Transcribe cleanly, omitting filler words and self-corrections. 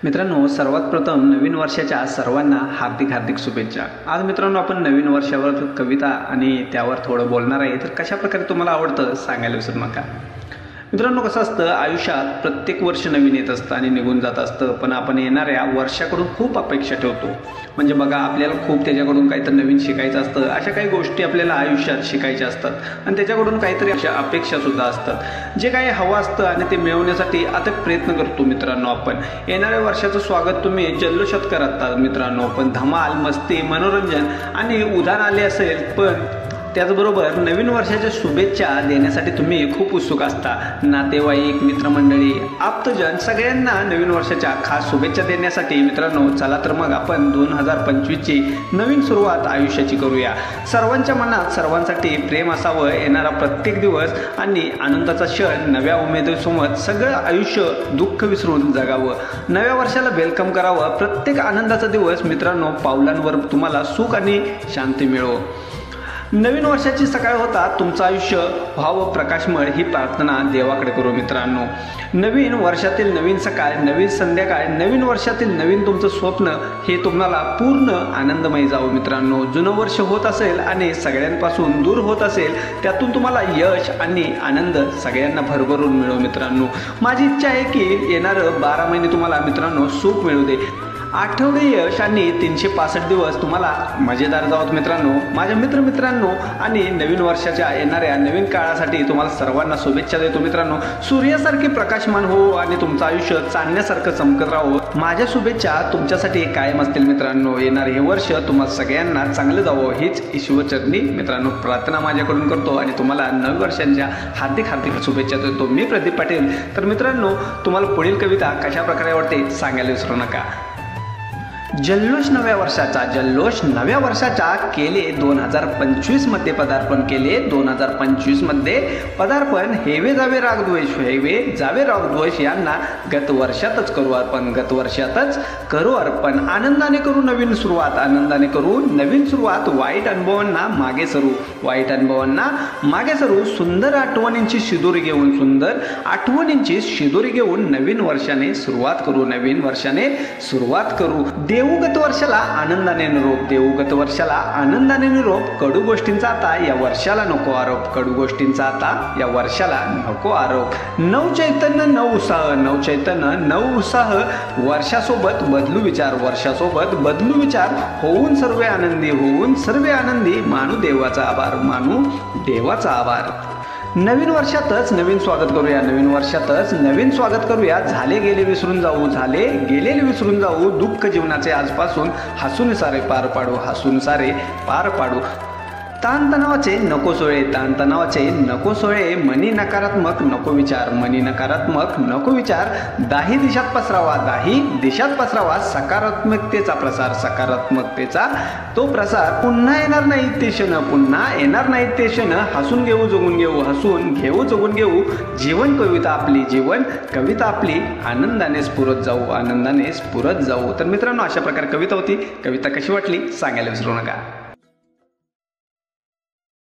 मित्रांनो, सर्वात प्रथम नवीन वर्षाच्या सर्वांना हार्दिक हार्दिक शुभेच्छा। आज मित्रांनो आपण नवीन वर्षावर कविता आणि त्यावर थोडं बोलणार आहे। तर कशा प्रकारे तुम्हाला आवडतं सांगायला विसरू नका। मित्रांनो, कसं असतं, आयुष्यात प्रत्येक वर्ष नवीन येत असतं आणि निघून जात असतं, पण आपण येणाऱ्या वर्षाकडून खूप अपेक्षा ठेवतो। म्हणजे बघा, आपल्याला खूप त्याच्याकडून काहीतरी नवीन शिकायचं असतं। अशा काही गोष्टी आपल्याला आयुष्यात शिकायच्या असतात आणि त्याच्याकडून काहीतरी अपेक्षा सुद्धा असतात। जे काही हवं असतं आणि ते मिळवण्यासाठी अथक प्रयत्न करतो। मित्रांनो, आपण येणाऱ्या वर्षाचं स्वागत तुम्ही जल्लोषात करतात मित्रांनो, पण धमाल, मस्ती, मनोरंजन आणि उधाण आले असेल, पण त्याचबरोबर नवीन वर्षाच्या शुभेच्छा देण्यासाठी तुम्ही खूप उत्सुक असता। नातेवाईक, मित्रमंडळी, आप्तजन सगळ्यांना नवीन वर्षाच्या खास शुभेच्छा देण्यासाठी मित्रांनो, चला तर मग आपण 2025ची नवीन सुरुवात आयुष्याची करूया। सर्वांच्या मनात सर्वांसाठी प्रेम असावं, येणारा प्रत्येक दिवस आणि आनंदाचा क्षण नव्या उमेदीसोबत सगळं आयुष्य दुःख विसरून जगावं। नव्या वर्षाला वेलकम करावं। प्रत्येक आनंदाचा दिवस मित्रांनो, पावलांवर तुम्हाला सुख आणि शांती मिळो। नवीन वर्षाची सकाळ होता तुमचं आयुष्य व्हावं प्रकाशमय ही प्रार्थना देवाकडे करू मित्रांनो। नवीन वर्षातील नवीन सकाळ, नवीन संध्याकाळ, नवीन वर्षातील नवीन तुमचं स्वप्न हे तुम्हाला पूर्ण आनंदमय जावं मित्रांनो। जुनं वर्ष होत असेल आणि सगळ्यांपासून दूर होत असेल, त्यातून तुम्हाला यश आणि आनंद सगळ्यांना भरभरून मिळो मित्रांनो। माझी इच्छा आहे की येणारं 12 महिने तुम्हाला मित्रांनो सुख मिळू दे। आठवडे यश आणि 365 दिवस तुम्हाला मजेदार जावत मित्रांनो। माझ्या मित्रांनो, आणि नवीन वर्षाच्या येणाऱ्या नवीन काळासाठी तुम्हाला सर्वांना शुभेच्छा देतो मित्रांनो। सूर्यासारखे प्रकाशमान हो आणि तुमचं आयुष्य चांदण्यासारखं चमकत राहो। माझ्या शुभेच्छा तुमच्यासाठी कायम असतील मित्रांनो। येणारे हे वर्ष तुम्हाला सगळ्यांना चांगलं जावं हीच ईश्वरचरणी मित्रांनो प्रार्थना माझ्याकडून करतो आणि तुम्हाला नवीन वर्षांच्या हार्दिक हार्दिक शुभेच्छा देतो। मी प्रदीप पाटील। तर मित्रांनो, तुम्हाला पुढील कविता कशा प्रकारे आवडते सांगायला विसरू नका। जल्लोष नव्या वर्षाचा केले 2025 मध्ये पदार्पण केले। 2025 मध्ये पदार्पण, हेवे जावे रागद्वेष यांना गत वर्षातच करू अर्पण। आनंदाने करू नवीन सुरुवात, वाईट अनुभवांना मागे सरू, सुंदर आठवणींची शिदोरी घेऊन नवीन वर्षाने सुरुवात करू। देऊ गत वर्षाला आनंदाने निरोप, कडू गोष्टींचा आता या वर्षाला नको आरोप। नवचैतन्य नव उत्साह, वर्षासोबत बदलू विचार, होऊन सर्व आनंदी, मानू देवाचा आभार। नवीन वर्षातच नवीन स्वागत करूया। झाले गेले विसरून जाऊ, दुःख जीवनाचे आजपासून हसून सारे पार पाडू। ताणतणावाचे नको सोळे, मनी नकारात्मक नको विचार, दाही दिशात पसरावा, सकारात्मकतेचा तो प्रसार। पुन्हा येणार नाही ते क्षण, हसून घेऊ जगून घेऊ, जीवन कविता आपली आनंदाने स्फुरत जाऊ। तर मित्रांनो, अशा प्रकारे कविता होती। कविता कशी वाटली सांगायला विसरू नका।